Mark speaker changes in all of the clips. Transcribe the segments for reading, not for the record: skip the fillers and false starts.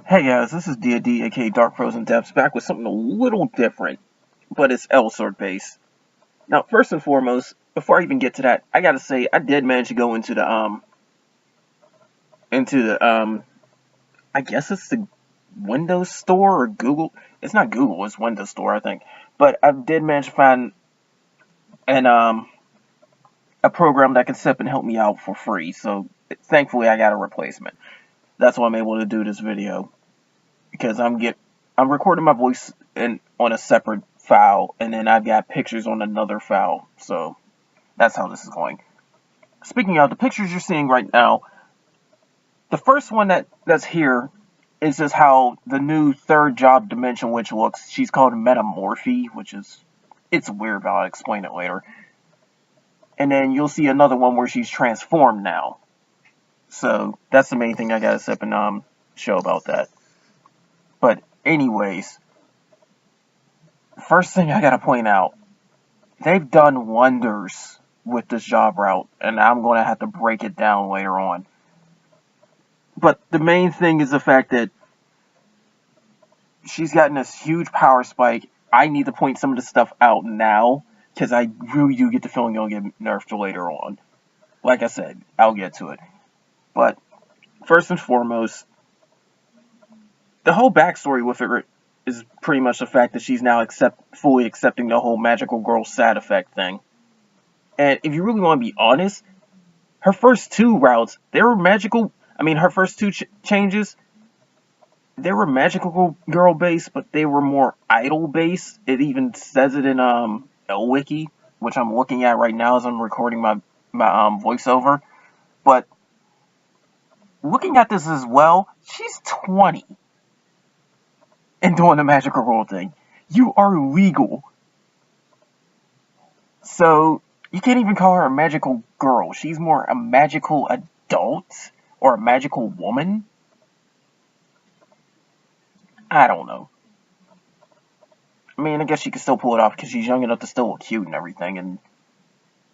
Speaker 1: Hey guys, this is D&D aka Dark Frozen Depths back with something a little different, but it's Elsword based. Now, first and foremost, before I even get to that, I gotta say I did manage to go into the I guess it's the Windows Store or Google. It's not Google, it's Windows Store, I think. But I did manage to find an a program that can step and help me out for free. So thankfully, I got a replacement. That's why I'm able to do this video because I'm recording my voice on a separate file, and then I've got pictures on another file. So that's how this is going. Speaking of the pictures you're seeing right now, the first one that's here is just how the new third job dimension witch looks. She's called Metamorphy, which is it's weird, but I'll explain it later. And then you'll see another one where she's transformed now. So that's the main thing I gotta step and show about that. But anyways, first thing I gotta point out, they've done wonders with this job route, and I'm gonna have to break it down later on. But the main thing is the fact that she's gotten this huge power spike. I need to point some of the stuff out now, because I really do get the feeling it'll get nerfed later on. Like I said, I'll get to it. But first and foremost, the whole backstory with it is pretty much the fact that she's now fully accepting the whole magical girl sad effect thing. And if you really want to be honest, her first two routes, they were magical. I mean, her first two changes, they were magical girl based, but they were more idol based. It even says it in a wiki, which I'm looking at right now as I'm recording my voiceover. But looking at this as well, she's 20 and doing the magical girl thing. You are legal. So you can't even call her a magical girl. She's more a magical adult or a magical woman. I don't know. I mean, I guess she can still pull it off because she's young enough to still look cute and everything. And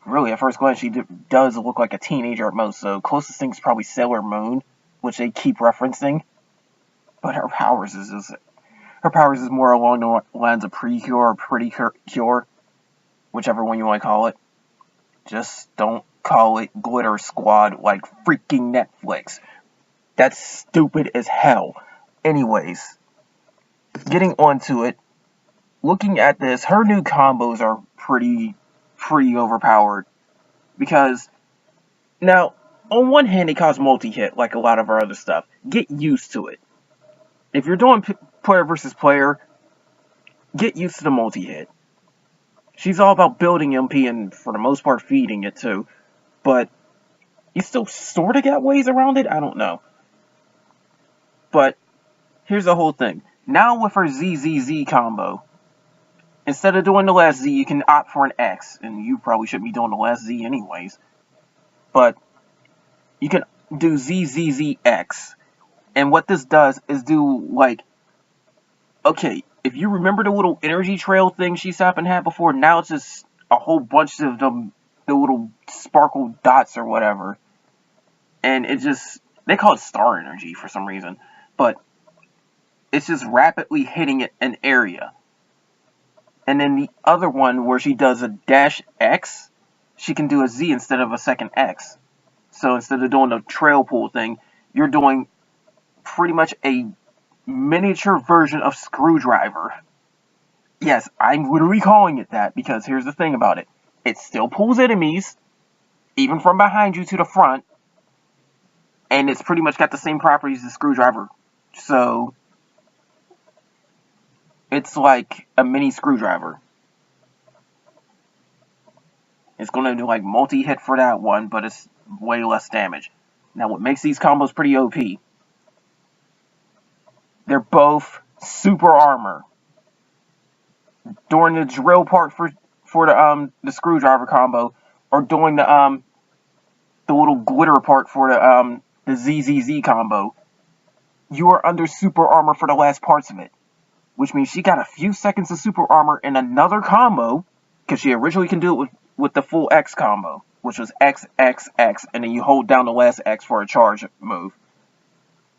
Speaker 1: really, at first glance, she does look like a teenager at most. So closest thing is probably Sailor Moon, which they keep referencing. But her powers is more along the lines of pre-cure or pretty cure, whichever one you want to call it. Just don't call it Glitter Squad like freaking Netflix. That's stupid as hell. Anyways, getting onto it, looking at this, her new combos are pretty overpowered. Because, now, on one hand, it causes multi-hit like a lot of our other stuff. Get used to it. If you're doing player versus player, get used to the multi-hit. She's all about building MP and, for the most part, feeding it too. But you still sort of got ways around it? I don't know. But here's the whole thing. Now with her ZZZ combo, instead of doing the last Z, you can opt for an X. And you probably shouldn't be doing the last Z anyways. But you can do ZZZX. And what this does is do, like, okay, if you remember the little energy trail thing she's had before, now it's just a whole bunch of the little sparkle dots or whatever. And it just, they call it star energy for some reason. But it's just rapidly hitting an area. And then the other one where she does a dash X, she can do a Z instead of a second X. So instead of doing the trail pull thing, you're doing pretty much a miniature version of Screwdriver. Yes, I'm literally calling it that because here's the thing about it. It still pulls enemies, even from behind you to the front, and it's pretty much got the same properties as Screwdriver. So it's like a mini Screwdriver. It's going to do like multi-hit for that one, but it's way less damage. Now what makes these combos pretty OP, they're both super armor. During the drill part for the Screwdriver combo, or doing the little glitter part for the ZZZ combo, you are under super armor for the last parts of it. Which means she got a few seconds of super armor in another combo, because she originally can do it with the full X combo, which was X, X, X, and then you hold down the last X for a charge move.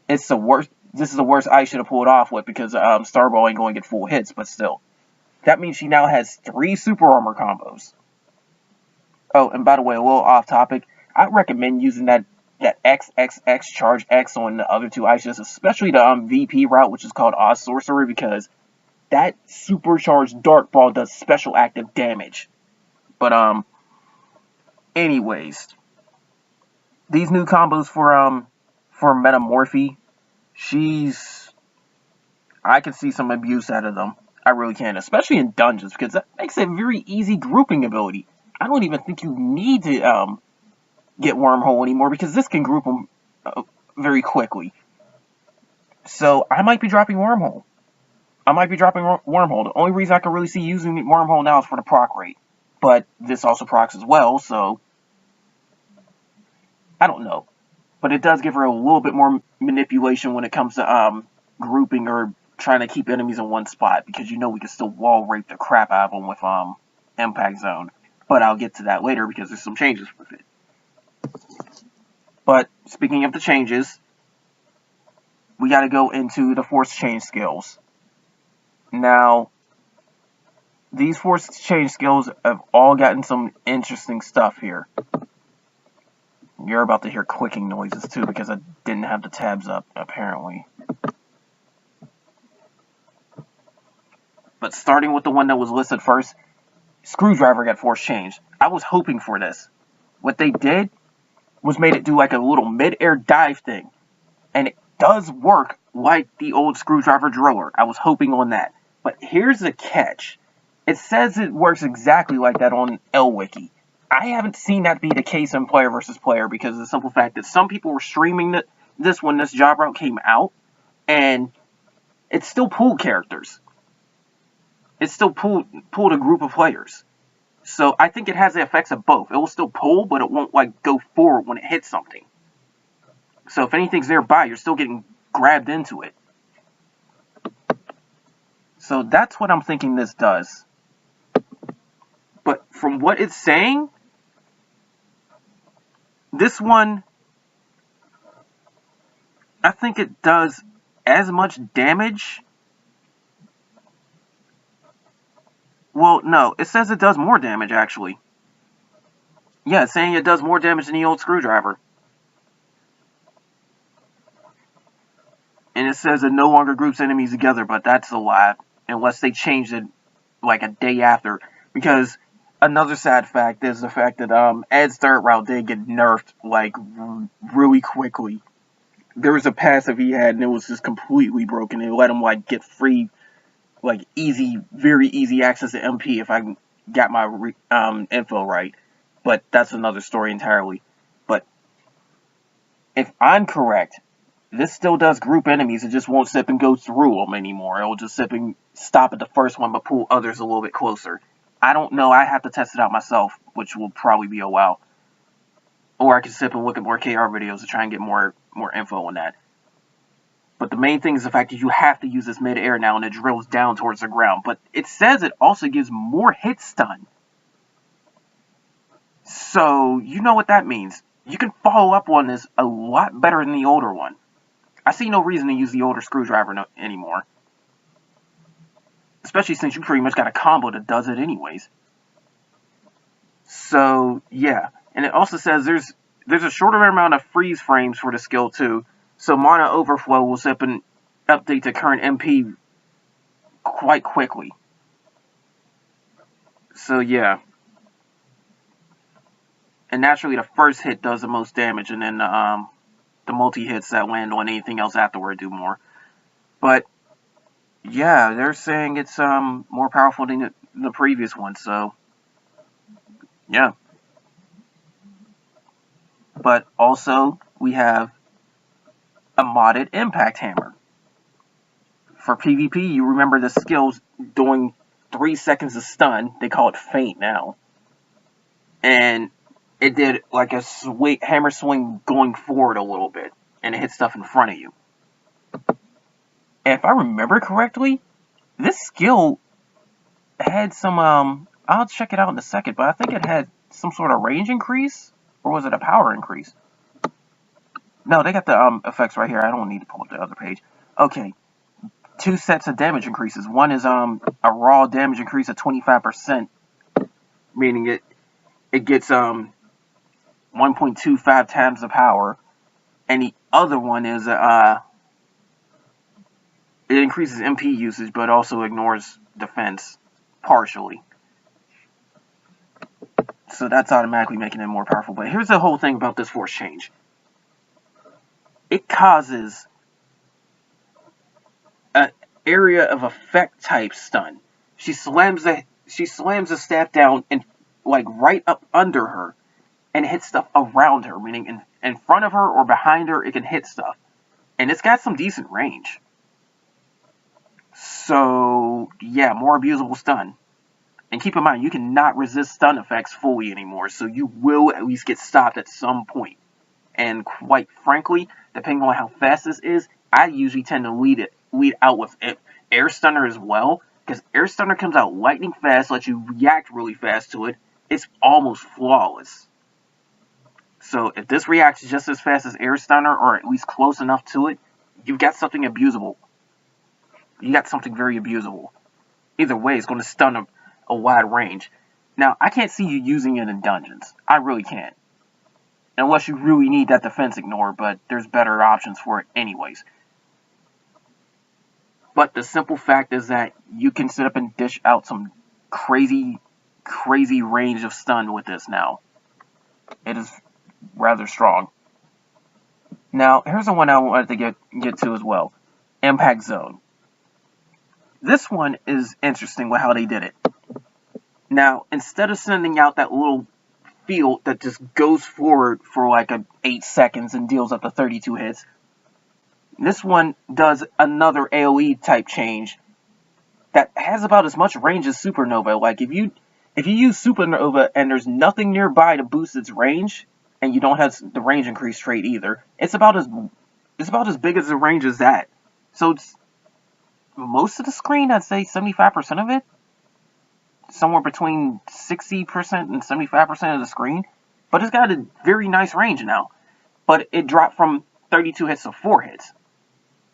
Speaker 1: It's the worst. This is the worst I should have pulled off with because Starball ain't going to get full hits, but still. That means she now has 3 super armor combos. Oh, and by the way, a little off topic. I recommend using that XXX charge X on the other 2 Aishas, especially the VP route, which is called Oz Sorcerer, because that supercharged Dark Ball does special active damage. But anyways, these new combos for Metamorphy, I can see some abuse out of them. I really can, especially in dungeons, because that makes it a very easy grouping ability. I don't even think you need to get Wormhole anymore, because this can group them very quickly. So I might be dropping Wormhole. Wormhole. The only reason I can really see using Wormhole now is for the proc rate. But this also procs as well, so I don't know. But it does give her a little bit more manipulation when it comes to grouping or trying to keep enemies in one spot, because you know we can still wall rape the crap out of them with Impact Zone. But I'll get to that later because there's some changes with it. But speaking of the changes, we got to go into the Force Change skills. Now, these Force Change skills have all gotten some interesting stuff here. You're about to hear clicking noises too because I didn't have the tabs up, apparently. But starting with the one that was listed first, Screwdriver got Force Change. I was hoping for this. What they did was made it do like a little mid-air dive thing. And it does work like the old Screwdriver Driller. I was hoping on that. But here's the catch. It says it works exactly like that on LWiki. I haven't seen that be the case in player versus player because of the simple fact that some people were streaming this when this job route came out, and it still pulled characters. It still pulled a group of players. So I think it has the effects of both. It will still pull, but it won't like go forward when it hits something. So if anything's nearby, you're still getting grabbed into it. So that's what I'm thinking this does. But from what it's saying, this one, I think it does as much damage. Well, no, it says it does more damage, actually. Yeah, it's saying it does more damage than the old Screwdriver. And it says it no longer groups enemies together, but that's a lie. Unless they changed it like a day after. Because another sad fact is the fact that Ed's third route did get nerfed like really quickly. There was a passive he had and it was just completely broken. It let him like get free, like very easy access to MP if I got my info right. But that's another story entirely. But if I'm correct, this still does group enemies. It just won't sip and go through them anymore. It will just sip and stop at the first one, but pull others a little bit closer. I don't know. I have to test it out myself, which will probably be a while. Or I can sip and look at more KR videos to try and get more info on that. But the main thing is the fact that you have to use this mid-air now, and it drills down towards the ground. But it says it also gives more hit stun. So, you know what that means. You can follow up on this a lot better than the older one. I see no reason to use the older Screwdriver anymore. Especially since you pretty much got a combo that does it anyways. So, yeah. And it also says there's a shorter amount of freeze frames for the skill too. So Mana Overflow will sip and update to current MP quite quickly. So, yeah. And naturally the first hit does the most damage, and then the multi-hits that land on anything else afterward do more. But yeah, they're saying it's more powerful than the previous one, so yeah. But also we have a modded impact hammer. For PvP, you remember the skills doing 3 seconds of stun. They call it feint now. And it did like a hammer swing going forward a little bit, and it hit stuff in front of you. And if I remember correctly, this skill had some, I'll check it out in a second, but I think it had some sort of range increase, or was it a power increase? No, they got the effects right here. I don't need to pull up the other page. Okay, two sets of damage increases. One is a raw damage increase of 25%, meaning it gets 1.25 times the power, and the other one is it increases MP usage but also ignores defense partially. So that's automatically making it more powerful. But here's the whole thing about this force change. It causes an area of effect type stun. She slams the staff down and like right up under her and hits stuff around her, meaning in front of her or behind her, it can hit stuff. And it's got some decent range. So yeah, more abusable stun. And keep in mind, you cannot resist stun effects fully anymore, so you will at least get stopped at some point. And quite frankly, depending on how fast this is, I usually tend to lead out with Air Stunner as well, because Air Stunner comes out lightning fast, lets you react really fast to it. It's almost flawless. So if this reacts just as fast as Air Stunner, or at least close enough to it, you've got something abusable. You got something very abusable. Either way, it's going to stun a wide range. Now, I can't see you using it in dungeons. I really can't. Unless you really need that defense ignore, but there's better options for it anyways. But the simple fact is that you can sit up and dish out some crazy range of stun with this now. It is rather strong. Now, here's the one I wanted to get to as well. Impact Zone. This one is interesting with how they did it. Now, instead of sending out that little field that just goes forward for like 8 seconds and deals up to 32 hits, this one does another AoE type change that has about as much range as Supernova. Like if you use Supernova and there's nothing nearby to boost its range, and you don't have the range increase trait either, it's about as big as the range as that. So it's most of the screen, I'd say 75% of it. Somewhere between 60% and 75% of the screen. But it's got a very nice range now. But it dropped from 32 hits to 4 hits.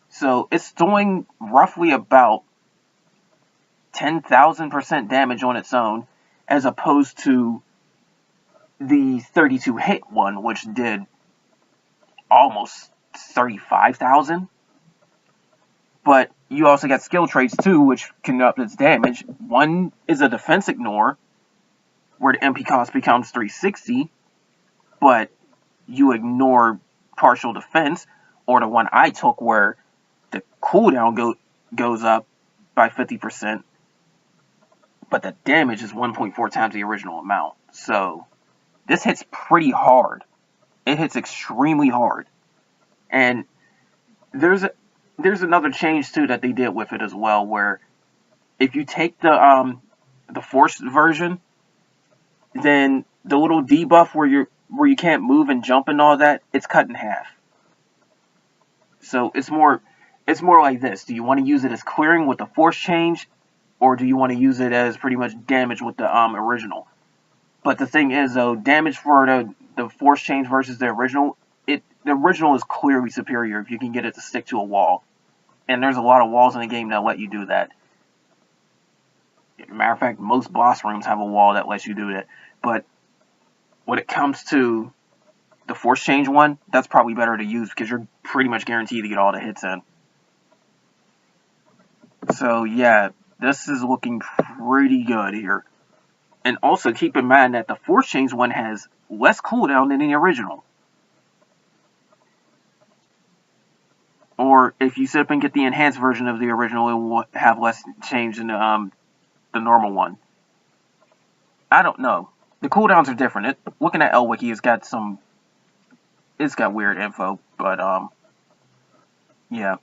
Speaker 1: So it's doing roughly about 10,000% damage on its own, as opposed to the 32 hit one, which did almost 35,000. But you also got skill traits too, which can up its damage. One is a defense ignore, where the MP cost becomes 360, but you ignore partial defense, or the one I took where the cooldown goes up by 50%, but the damage is 1.4 times the original amount. So this hits pretty hard. It hits extremely hard. And there's another change too that they did with it as well, where if you take the forced version, then the little debuff where you can't move and jump and all that, it's cut in half. So it's more like this. Do you want to use it as clearing with the force change, or do you want to use it as pretty much damage with the original? But the thing is though, damage for the force change versus the original, the original is clearly superior if you can get it to stick to a wall. And there's a lot of walls in the game that let you do that. Matter of fact, most boss rooms have a wall that lets you do that. But when it comes to the force change one, that's probably better to use because you're pretty much guaranteed to get all the hits in. So yeah, this is looking pretty good here. And also keep in mind that the force change one has less cooldown than the original. Or if you sit up and get the enhanced version of the original, it will have less change than the normal one. I don't know. The cooldowns are different. Looking at LWiki, it's got weird info, but yeah.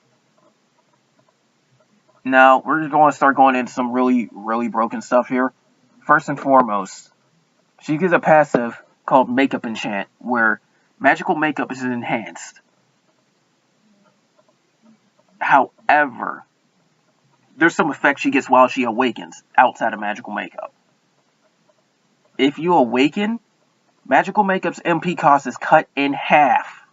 Speaker 1: Now we're going to start going into some really broken stuff here. First and foremost, she gets a passive called Makeup Enchant, where magical makeup is enhanced. However, there's some effect she gets while she awakens outside of magical makeup. If you awaken, magical makeup's MP cost is cut in half.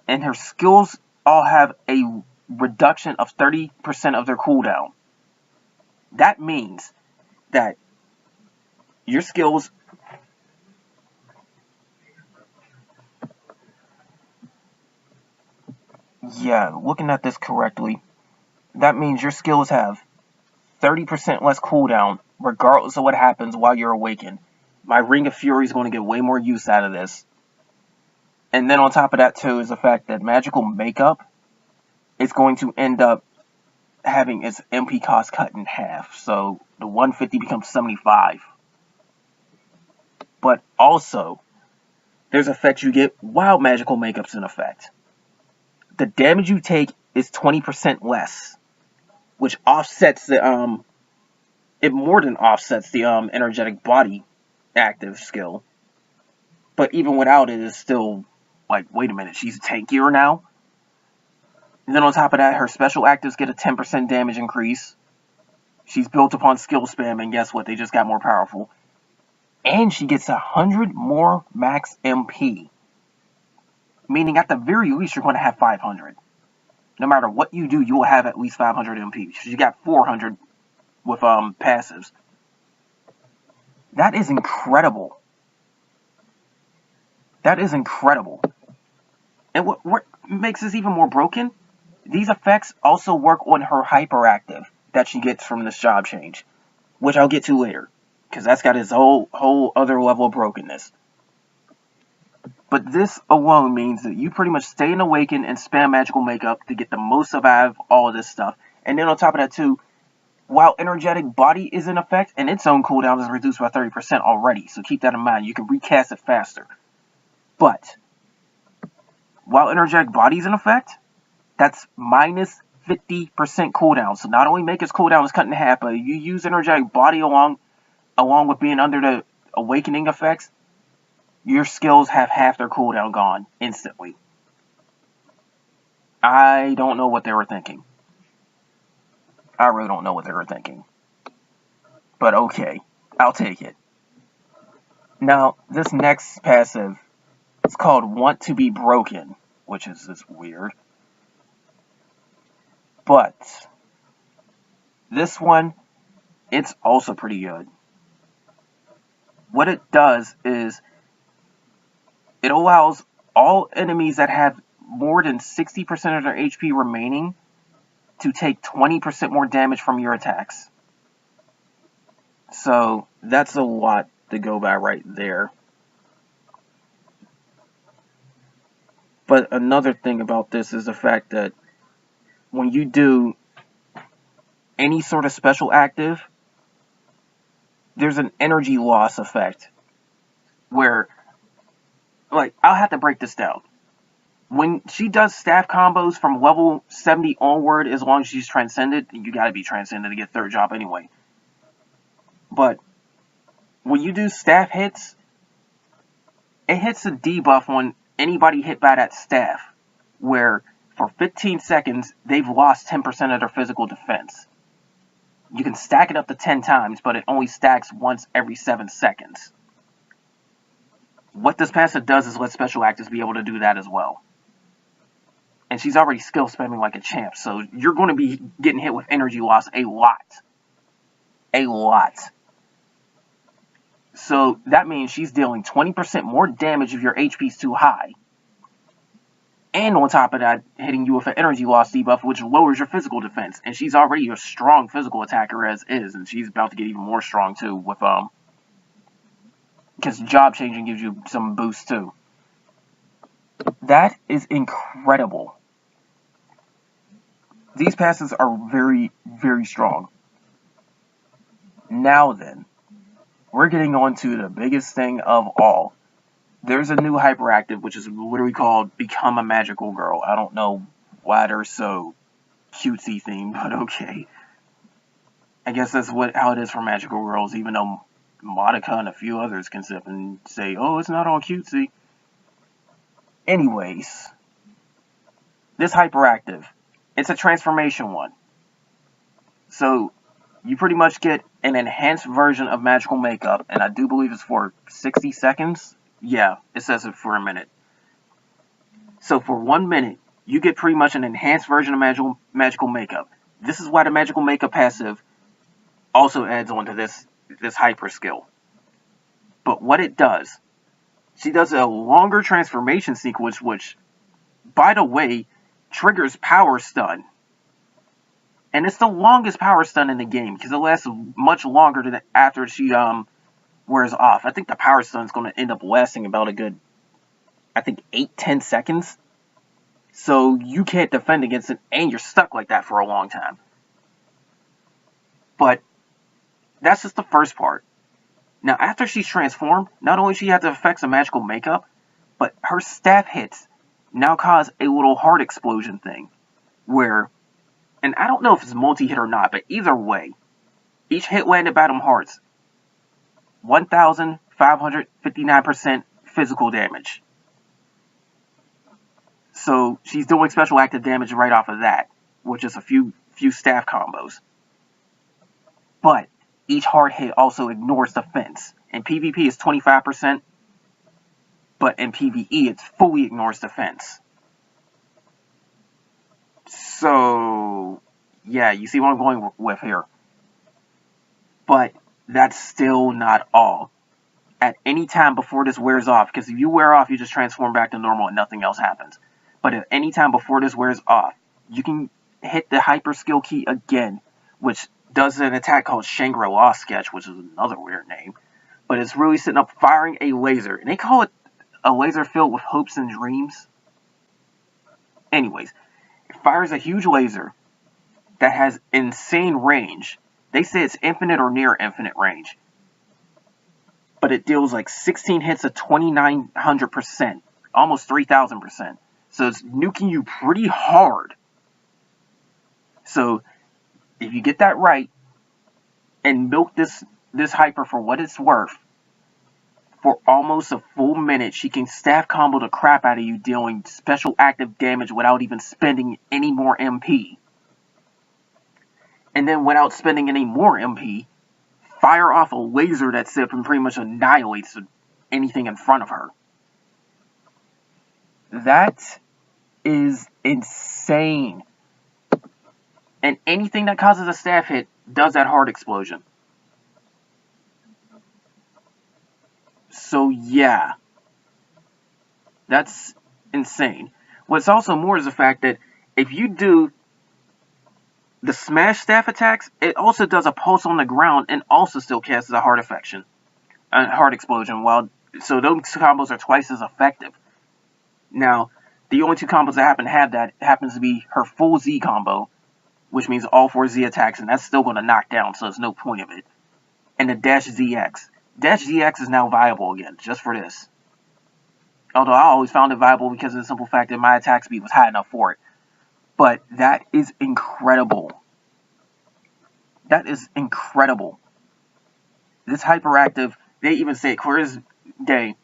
Speaker 1: And her skills all have a reduction of 30% of their cooldown. That means that your skills looking at this correctly, that means your skills have 30% less cooldown regardless of what happens while you're awakened. My Ring of Fury is going to get way more use out of this. And then on top of that too is the fact that magical makeup is going to end up having its MP cost cut in half. So the 150 becomes 75. But also, there's effects you get while magical makeup's in effect. The damage you take is 20% less, which offsets the it more than offsets the energetic body active skill. But even without it, it's still like, wait a minute, she's tankier now. And then on top of that, her special actives get a 10% damage increase. She's built upon skill spam, and guess what? They just got more powerful. And she gets 100 more max MP. Meaning, at the very least, you're going to have 500. No matter what you do, you will have at least 500 MP. She got 400 with passives. That is incredible. That is incredible. And what makes this even more broken? These effects also work on her hyperactive that she gets from this job change, which I'll get to later, because that's got its whole other level of brokenness. But this alone means that you pretty much stay in Awaken and spam magical makeup to get the most out of all of this stuff. And then on top of that too, while energetic body is in effect, and its own cooldown is reduced by 30% already, so keep that in mind. You can recast it faster. But while energetic body is in effect, that's minus 50% cooldown. So not only make its cooldown is cut in half, but you use energetic body along with being under the awakening effects, your skills have half their cooldown gone instantly. I don't know what they were thinking. I really don't know what they were thinking. But okay, I'll take it. Now, this next passive, it's called Want to Be Broken, which is just weird. But this one, it's also pretty good. What it does is it allows all enemies that have more than 60% of their HP remaining to take 20% more damage from your attacks. So that's a lot to go by right there. But another thing about this is the fact that when you do any sort of special active, there's an energy loss effect where, like, I'll have to break this down. When she does staff combos from level 70 onward, as long as she's transcended, you gotta be transcended to get third job anyway. But when you do staff hits, it hits a debuff on anybody hit by that staff, where for 15 seconds, they've lost 10% of their physical defense. You can stack it up to 10 times, but it only stacks once every 7 seconds. What this passive does is let special actives be able to do that as well. And she's already skill spamming like a champ, so you're going to be getting hit with energy loss a lot. A lot. So that means she's dealing 20% more damage if your HP's too high. And on top of that, hitting you with an energy loss debuff, which lowers your physical defense. And she's already a strong physical attacker as is, and she's about to get even more strong too with because job changing gives you some boost too. That is incredible. These passes are very, very strong. Now then, we're getting on to the biggest thing of all. There's a new hyperactive, which is literally called Become a Magical Girl. I don't know why they're so cutesy themed, but okay. I guess that's how it is for magical girls, even though Monica and a few others can sit and say, oh, it's not all cutesy. Anyways, this hyperactive, it's a transformation one. So you pretty much get an enhanced version of magical makeup, and I do believe it's for 60 seconds. Yeah, it says it for a minute. So for 1 minute, you get pretty much an enhanced version of magical makeup. This is why the magical makeup passive also adds on to this hyper skill. But what it does, she does a longer transformation sequence, which, by the way, triggers power stun. And it's the longest power stun in the game, because it lasts much longer than after she wears off. I think the power stun is going to end up lasting about a good, I think, 8-10 seconds. So you can't defend against it, and you're stuck like that for a long time. But that's just the first part. Now, after she's transformed, not only she has the effects of magical makeup, but her staff hits now cause a little heart explosion thing, where, and I don't know if it's multi-hit or not, but either way, each hit landed by them hearts, 1,559% physical damage. So she's doing special active damage right off of that, which is a few staff combos. But each hard hit also ignores defense. In PvP it's 25%, but in PvE it fully ignores defense. So, yeah, you see what I'm going with here. But that's still not all. At any time before this wears off, because if you wear off, you just transform back to normal and nothing else happens. But at any time before this wears off, you can hit the hyper skill key again, which does an attack called Shangri-La Sketch, which is another weird name. But it's really sitting up firing a laser. And they call it a laser filled with hopes and dreams. Anyways, it fires a huge laser that has insane range. They say it's infinite or near infinite range. But it deals like 16 hits of 2,900%, almost 3,000%. So it's nuking you pretty hard. So if you get that right and milk this hyper for what it's worth, for almost a full minute, she can staff combo the crap out of you, dealing special active damage without even spending any more MP. And then without spending any more MP, fire off a laser that sits and pretty much annihilates anything in front of her. That is insane. And anything that causes a staff hit does that heart explosion. So yeah, that's insane. What's also more is the fact that if you do the smash staff attacks, it also does a pulse on the ground and also still casts a heart affection, a heart explosion. So those combos are twice as effective. Now, the only two combos that happen to have that happens to be her full Z combo, which means all 4 Z attacks, and that's still going to knock down, so there's no point of it. And the Dash ZX. Dash ZX is now viable again, just for this. Although I always found it viable because of the simple fact that my attack speed was high enough for it. But that is incredible. That is incredible. This hyperactive, they even say it clear as day.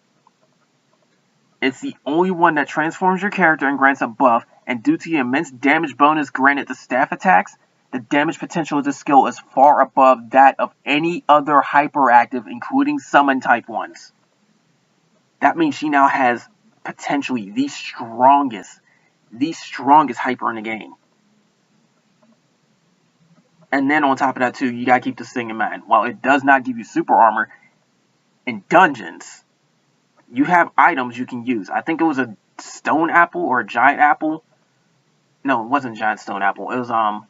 Speaker 1: It's the only one that transforms your character and grants a buff, and due to the immense damage bonus granted to staff attacks, the damage potential of this skill is far above that of any other hyperactive, including summon type ones. That means she now has potentially the strongest hyper in the game. And then on top of that too, you gotta keep this thing in mind. While it does not give you super armor, in dungeons, you have items you can use. I think it was a stone apple or a giant apple. No, it wasn't a giant stone apple. It was, I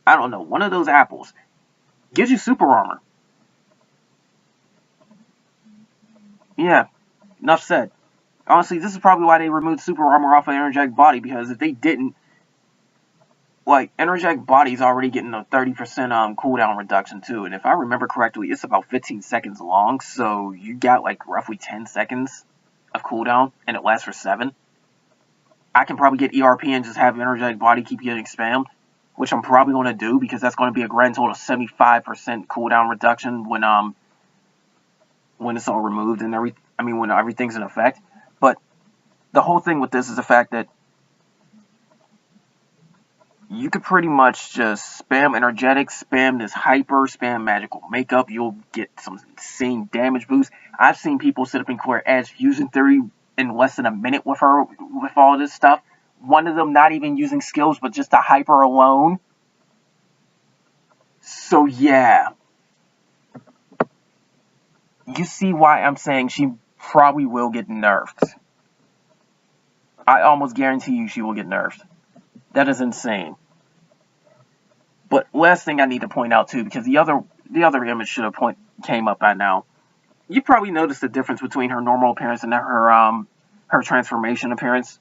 Speaker 1: don't know, one of those apples. Gives you super armor. Yeah, enough said. Honestly, this is probably why they removed super armor off of Energetic Body, because if they didn't, like, Energetic Body's already getting a 30% cooldown reduction too, and if I remember correctly, it's about 15 seconds long, so you got like roughly 10 seconds of cooldown, and it lasts for 7. I can probably get ERP and just have Energetic Body keep getting spammed, which I'm probably going to do, because that's going to be a grand total of 75% cooldown reduction when it's all removed and when everything's in effect. But the whole thing with this is the fact that you could pretty much just spam energetic, spam this hyper, spam magical makeup. You'll get some insane damage boost. I've seen people sit up and clear Edge Fusion Theory in less than a minute with her with all this stuff. One of them not even using skills, but just a hyper alone. So yeah, you see why I'm saying she probably will get nerfed. I almost guarantee you she will get nerfed. That is insane. But last thing I need to point out too, because the other image should have came up by now. You probably noticed the difference between her normal appearance and her transformation appearance.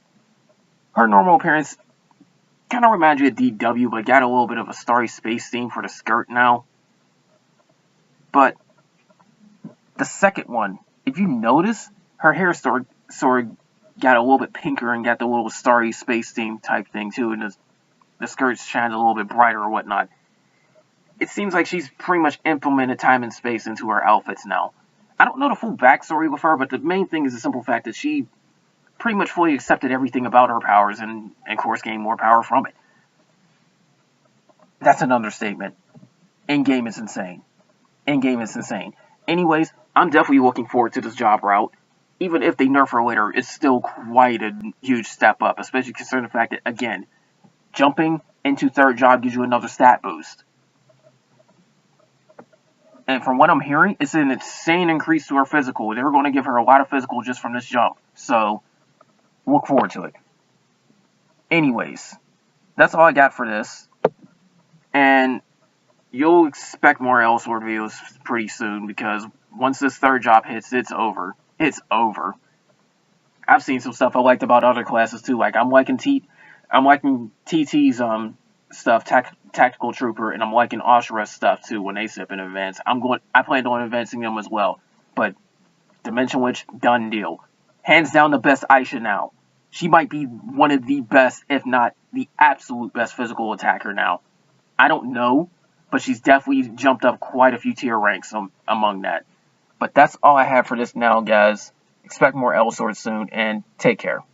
Speaker 1: Her normal appearance kind of reminds you of DW, but got a little bit of a Starry Space theme for the skirt now. But the second one, if you notice, her hair sort of got a little bit pinker and got the little Starry Space theme type thing too, and the skirts shine a little bit brighter or whatnot. It seems like she's pretty much implemented time and space into her outfits now. I don't know the full backstory with her, but the main thing is the simple fact that she pretty much fully accepted everything about her powers and of course, gained more power from it. That's an understatement. In-game is insane. In-game is insane. Anyways, I'm definitely looking forward to this job route. Even if they nerf her later, it's still quite a huge step up, especially considering the fact that, again, jumping into third job gives you another stat boost. And from what I'm hearing, it's an insane increase to her physical. They're going to give her a lot of physical just from this jump. So, look forward to it. Anyways, that's all I got for this. And you'll expect more Elsword videos pretty soon, because once this third job hits, it's over. It's over. I've seen some stuff I liked about other classes too. Like I'm liking TT's stuff, Tactical Trooper, and I'm liking Oshra's stuff too when they sip in advance. I plan on advancing them as well. But Dimension Witch, done deal. Hands down the best Aisha now. She might be one of the best, if not the absolute best physical attacker now. I don't know, but she's definitely jumped up quite a few tier ranks among that. But that's all I have for this now, guys. Expect more Elsword soon, and take care.